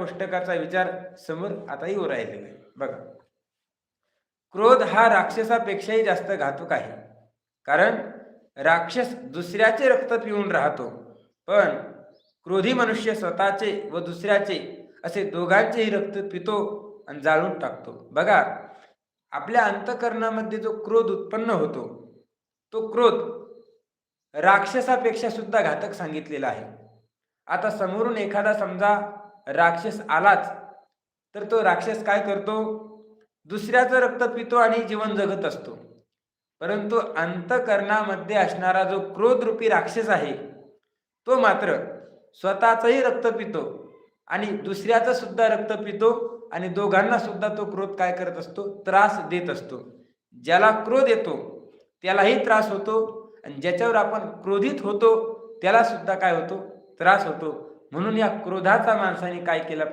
कोष्टकाचा विचार समोर आता येऊ राहिलेला आहे. बघा, क्रोध हा राक्षसापेक्षाही जास्त घातक आहे. कारण राक्षस दुसऱ्याचे रक्त पिऊन राहतो, पण क्रोधी मनुष्य स्वतःचे व दुसऱ्याचे असे दोघांचेही रक्त पितो आणि जाळून टाकतो. बघा, आपल्या अंतःकरणामध्ये जो क्रोध उत्पन्न होतो, तो क्रोध राक्षसापेक्षा सुद्धा घातक सांगितलेला आहे. आता समोरून एखादा समजा राक्षस आलाच, तर तो राक्षस काय करतो? दुसऱ्याचं रक्त पितो आणि जीवन जगत असतो. परंतु अंतःकरणामध्ये असणारा जो क्रोधरूपी राक्षस आहे, तो मात्र स्वतःचंही रक्त पितो आणि दुसऱ्याचं सुद्धा रक्त पितो आणि दोघांना सुद्धा तो क्रोध काय करत असतो? त्रास देत असतो. ज्याला क्रोध येतो त्यालाही त्रास होतो आणि ज्याच्यावर आपण क्रोधित होतो त्याला सुद्धा काय होतो? त्रास होतो. म्हणून या क्रोधाचा माणसाने काय केला